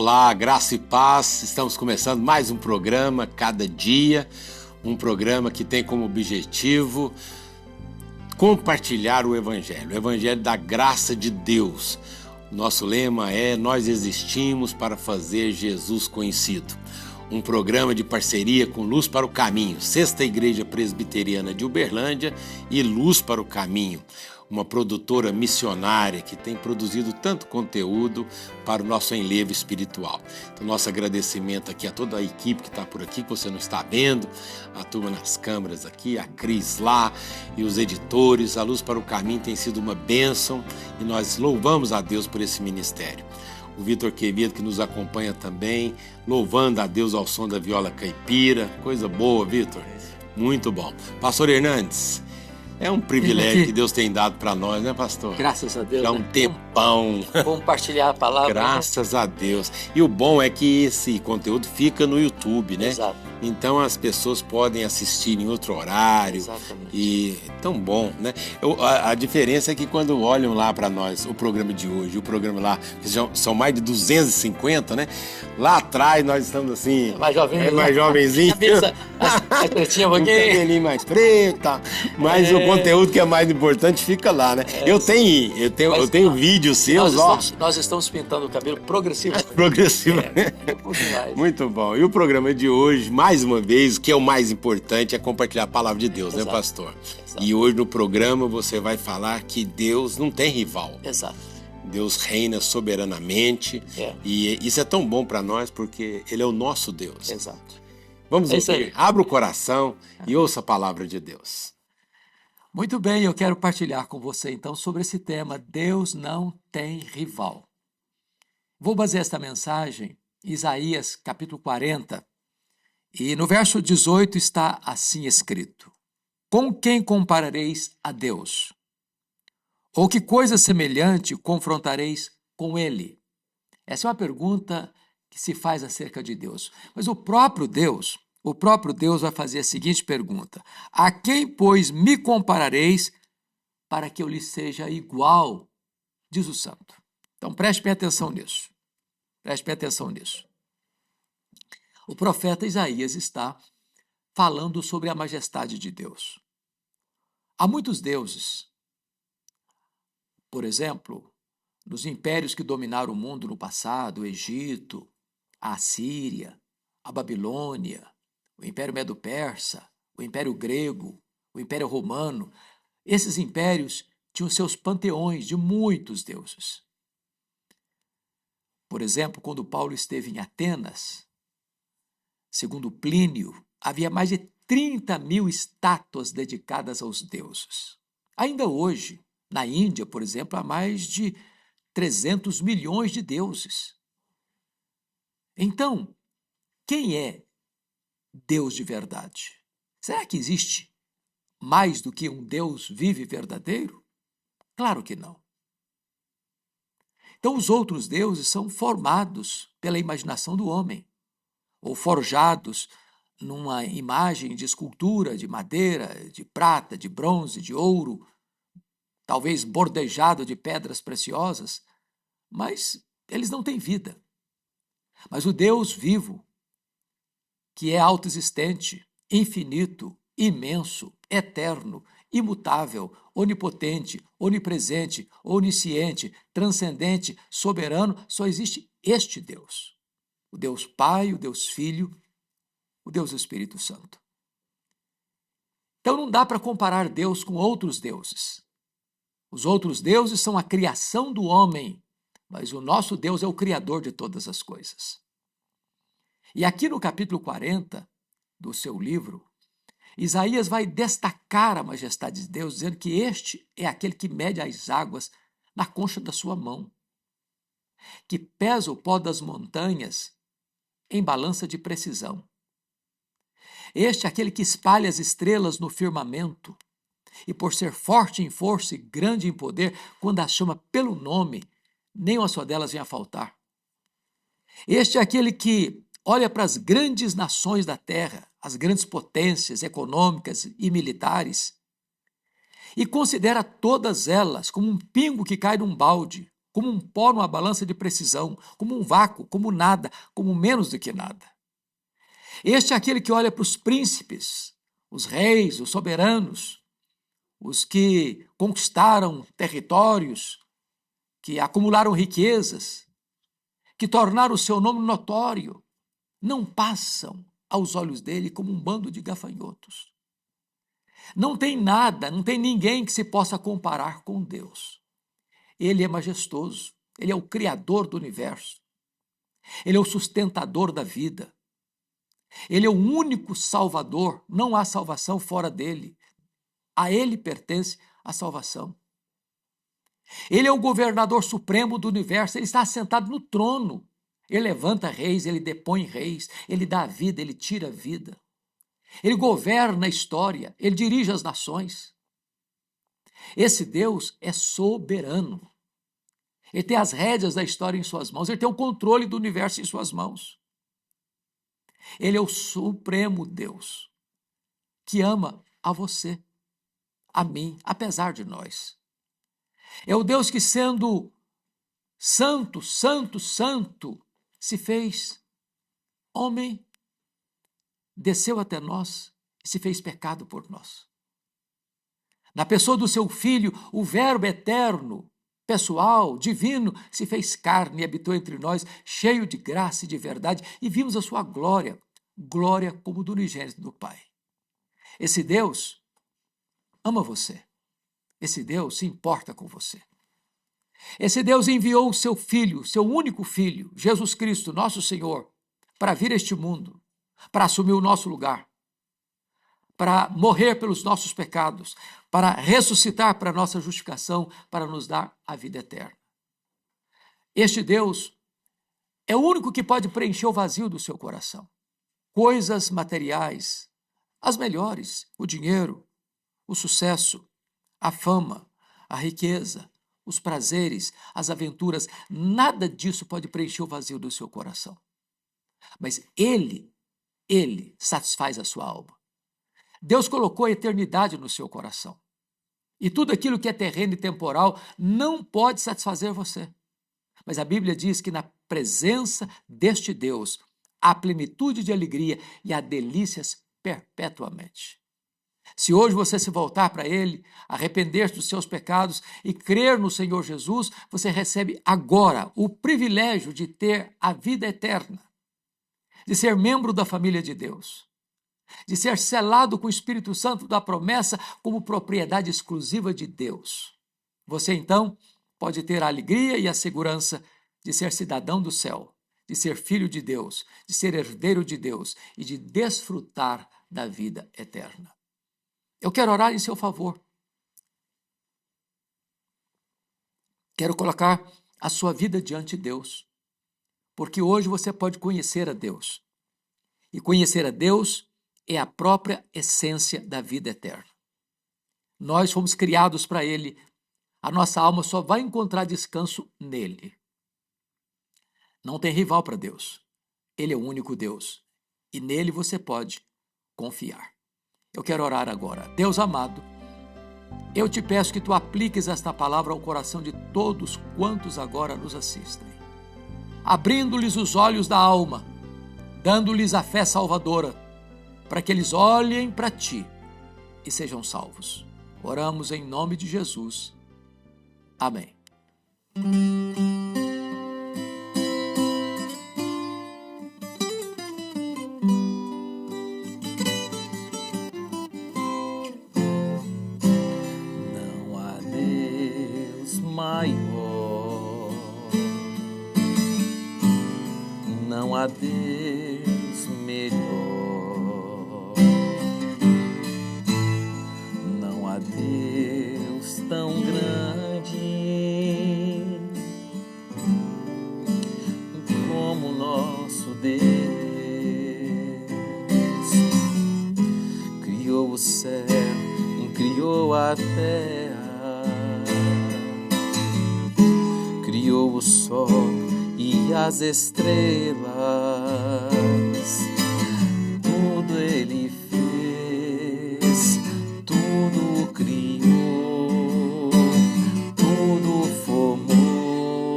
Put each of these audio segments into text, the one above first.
Olá, graça e paz. Estamos começando mais um programa, cada dia, um programa que tem como objetivo compartilhar o Evangelho da graça de Deus. Nosso lema é: nós existimos para fazer Jesus conhecido. Um programa de parceria com Luz para o Caminho, Sexta Igreja Presbiteriana de Uberlândia e Luz para o Caminho, uma produtora missionária que tem produzido tanto conteúdo para o nosso enlevo espiritual. Então, nosso agradecimento aqui a toda a equipe que está por aqui, que você não está vendo, a turma nas câmeras aqui, a Cris lá e os editores. A Luz para o Caminho tem sido uma bênção e nós louvamos a Deus por esse ministério. O Vitor Quevedo, que nos acompanha também, louvando a Deus ao som da viola caipira. Coisa boa, Vitor. Muito bom. Pastor Hernandes, é um privilégio que Deus tem dado para nós, né, pastor? Graças a Deus. Já um tempão. Compartilhar a palavra. Graças a Deus. E o bom é que esse conteúdo fica no YouTube, né? Exato. Então as pessoas podem assistir em outro horário. Exatamente. E tão bom, né? A diferença é que quando olham lá para nós, o programa de hoje, o programa lá, que são mais de 250, né? Lá atrás nós estamos assim... Mais jovenzinho. Mais jovenzinho. Cabeça mais pretinha um Um pouquinho. cabelinho mais preto, tá? Mas o conteúdo que é mais importante fica lá, né? Eu tenho vídeos seus, Nós estamos pintando o cabelo progressivamente. progressivo. Demais. Muito bom. E o programa de hoje, mais uma vez, o que é o mais importante é compartilhar a palavra de Deus, né, Exato. pastor? Exato. E hoje no programa você vai falar que Deus não tem rival. Exato. Deus reina soberanamente. É. E isso é tão bom para nós porque Ele é o nosso Deus. Exato. Vamos É isso ouvir. aí. Abra o coração e ouça a palavra de Deus. Muito bem, eu quero partilhar com você então sobre esse tema: Deus não tem rival. Vou basear esta mensagem em Isaías capítulo 40, e no verso 18 está assim escrito: Com quem comparareis a Deus? Ou que coisa semelhante confrontareis com Ele? Essa é uma pergunta que se faz acerca de Deus. Mas o próprio Deus vai fazer a seguinte pergunta: a quem, pois, me comparareis para que eu lhe seja igual? Diz o santo. Então preste bem atenção nisso. Preste bem atenção nisso. O profeta Isaías está falando sobre a majestade de Deus. Há muitos deuses. Por exemplo, nos impérios que dominaram o mundo no passado, o Egito, a Assíria, a Babilônia, o Império Medo-Persa, o Império Grego, o Império Romano, esses impérios tinham seus panteões de muitos deuses. Por exemplo, quando Paulo esteve em Atenas, segundo Plínio, havia mais de 30.000 estátuas dedicadas aos deuses. Ainda hoje, na Índia, por exemplo, há mais de 300 milhões de deuses. Então, quem é Deus de verdade? Será que existe mais do que um Deus vivo e verdadeiro? Claro que não. Então, os outros deuses são formados pela imaginação do homem, ou forjados numa imagem de escultura de madeira, de prata, de bronze, de ouro, talvez bordejado de pedras preciosas, mas eles não têm vida. Mas o Deus vivo, que é autoexistente, infinito, imenso, eterno, imutável, onipotente, onipresente, onisciente, transcendente, soberano, só existe este Deus. O Deus Pai, o Deus Filho, o Deus Espírito Santo. Então não dá para comparar Deus com outros deuses. Os outros deuses são a criação do homem, mas o nosso Deus é o Criador de todas as coisas. E aqui no capítulo 40 do seu livro, Isaías vai destacar a majestade de Deus, dizendo que este é aquele que mede as águas na concha da sua mão, que pesa o pó das montanhas em balança de precisão. Este é aquele que espalha as estrelas no firmamento, e por ser forte em força e grande em poder, quando as chama pelo nome, nem uma só delas vem a faltar. Este é aquele que olha para as grandes nações da terra, as grandes potências econômicas e militares, e considera todas elas como um pingo que cai num balde, como um pó numa balança de precisão, como um vácuo, como nada, como menos do que nada. Este é aquele que olha para os príncipes, os reis, os soberanos, os que conquistaram territórios, que acumularam riquezas, que tornaram o seu nome notório, não passam aos olhos dele como um bando de gafanhotos. Não tem nada, não tem ninguém que se possa comparar com Deus. Ele é majestoso, ele é o criador do universo, ele é o sustentador da vida, ele é o único salvador, não há salvação fora dele, a ele pertence a salvação. Ele é o governador supremo do universo, ele está assentado no trono, ele levanta reis, ele depõe reis, ele dá a vida, ele tira a vida. Ele governa a história, ele dirige as nações. Esse Deus é soberano. Ele tem as rédeas da história em suas mãos, ele tem o controle do universo em suas mãos. Ele é o supremo Deus, que ama a você, a mim, apesar de nós. É o Deus que, sendo santo, santo, santo, se fez homem, desceu até nós e se fez pecado por nós. Na pessoa do seu Filho, o Verbo eterno, pessoal, divino, se fez carne e habitou entre nós, cheio de graça e de verdade, e vimos a sua glória, glória como do unigênito do Pai. Esse Deus ama você. Esse Deus se importa com você. Esse Deus enviou o seu Filho, seu único Filho, Jesus Cristo, nosso Senhor, para vir a este mundo, para assumir o nosso lugar, para morrer pelos nossos pecados, para ressuscitar para a nossa justificação, para nos dar a vida eterna. Este Deus é o único que pode preencher o vazio do seu coração. Coisas materiais, as melhores, o dinheiro, o sucesso, a fama, a riqueza, os prazeres, as aventuras, nada disso pode preencher o vazio do seu coração. Mas Ele satisfaz a sua alma. Deus colocou a eternidade no seu coração. E tudo aquilo que é terreno e temporal não pode satisfazer você. Mas a Bíblia diz que na presença deste Deus há plenitude de alegria e há delícias perpetuamente. Se hoje você se voltar para Ele, arrepender-se dos seus pecados e crer no Senhor Jesus, você recebe agora o privilégio de ter a vida eterna, de ser membro da família de Deus, de ser selado com o Espírito Santo da promessa como propriedade exclusiva de Deus. Você, então, pode ter a alegria e a segurança de ser cidadão do céu, de ser filho de Deus, de ser herdeiro de Deus e de desfrutar da vida eterna. Eu quero orar em seu favor. Quero colocar a sua vida diante de Deus, porque hoje você pode conhecer a Deus. E conhecer a Deus é a própria essência da vida eterna. Nós fomos criados para Ele. A nossa alma só vai encontrar descanso nele. Não tem rival para Deus. Ele é o único Deus. E nele você pode confiar. Eu quero orar agora. Deus amado, eu te peço que tu apliques esta palavra ao coração de todos quantos agora nos assistem, abrindo-lhes os olhos da alma, dando-lhes a fé salvadora, para que eles olhem para ti e sejam salvos. Oramos em nome de Jesus. Amém. Maior, não há Deus melhor, não há Deus tão grande como nosso Deus. Criou o céu, criou a terra, criou o sol e as estrelas, tudo Ele fez, tudo criou, tudo formou.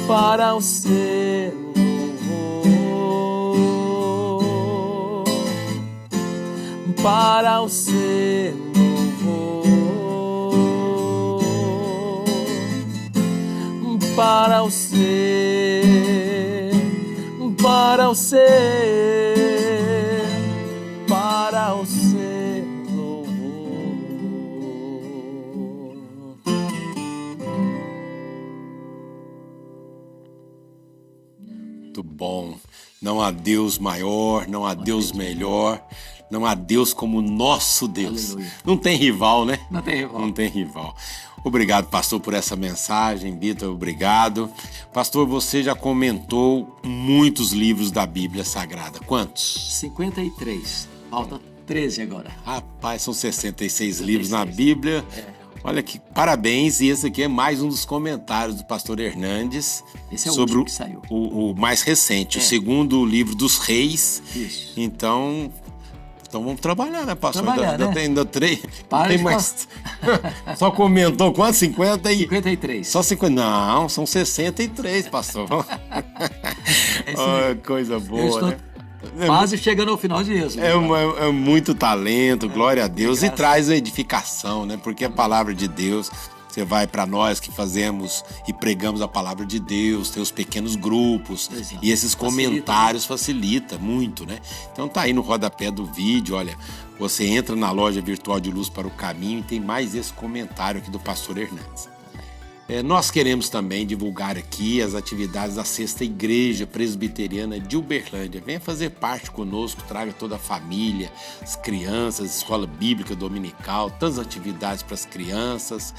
para o seu louvor, para o seu louvor, para o seu, para o seu, para o seu louvor. Muito bom. Não há Deus maior, não há Deus melhor, não há Deus como nosso Deus. Aleluia. Não tem rival, né? Não tem rival. Não tem rival. Obrigado, pastor, por essa mensagem. Vitor, obrigado. Pastor, você já comentou muitos livros da Bíblia Sagrada. Quantos? 53. Falta 13 agora. Rapaz, são 66 livros na Bíblia. Olha que parabéns. E esse aqui é mais um dos comentários do pastor Hernandes. Esse é o sobre último que saiu. o mais recente, o segundo livro dos reis. Isso. Então vamos trabalhar, né, pastor? Trabalhar, ainda né? tem ainda três. Para Tem de mais. Só comentou quanto? 50 e. 53. Só 50. Não, são 63, pastor. Oh, coisa Eu boa, estou né? quase chegando ao final de Jesus. É muito talento, glória a Deus, e graças. traz a edificação, né? Porque a palavra de Deus, você vai para nós que fazemos e pregamos a palavra de Deus, tem os pequenos grupos, Exato. e esses Facilita, comentários facilita muito, né? Então tá aí no rodapé do vídeo, olha, você entra na loja virtual de Luz para o Caminho e tem mais esse comentário aqui do pastor Hernandes. Nós queremos também divulgar aqui as atividades da Sexta Igreja Presbiteriana de Uberlândia. Venha fazer parte conosco, traga toda a família, as crianças, escola bíblica dominical, tantas atividades para as crianças,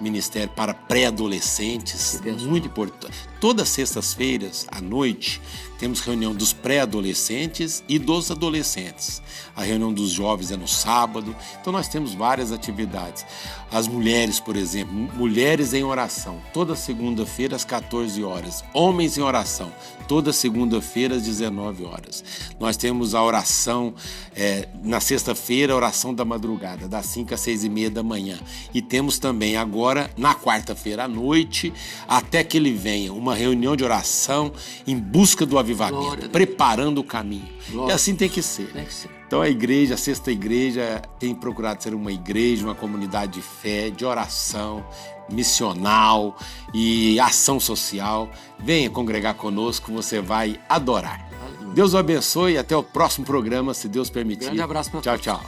ministério para pré-adolescentes, muito importante. Todas as sextas-feiras, à noite, temos reunião dos pré-adolescentes e dos adolescentes. A reunião dos jovens é no sábado, então nós temos várias atividades. As mulheres, por exemplo, mulheres em oração, toda segunda-feira às 14 horas. Homens em oração, toda segunda-feira às 19 horas. Nós temos a oração, na sexta-feira, a oração da madrugada, das 5 às 6h30 da manhã. E temos também agora, na quarta-feira à noite, até que ele venha, uma reunião de oração em busca do avivamento, preparando o caminho. E assim tem que ser. Tem que ser. Então a igreja, a Sexta Igreja, tem procurado ser uma igreja, uma comunidade de fé, de oração, missional e ação social. Venha congregar conosco, você vai adorar. Deus o abençoe e até o próximo programa, se Deus permitir. Grande abraço para Tchau, todos. tchau.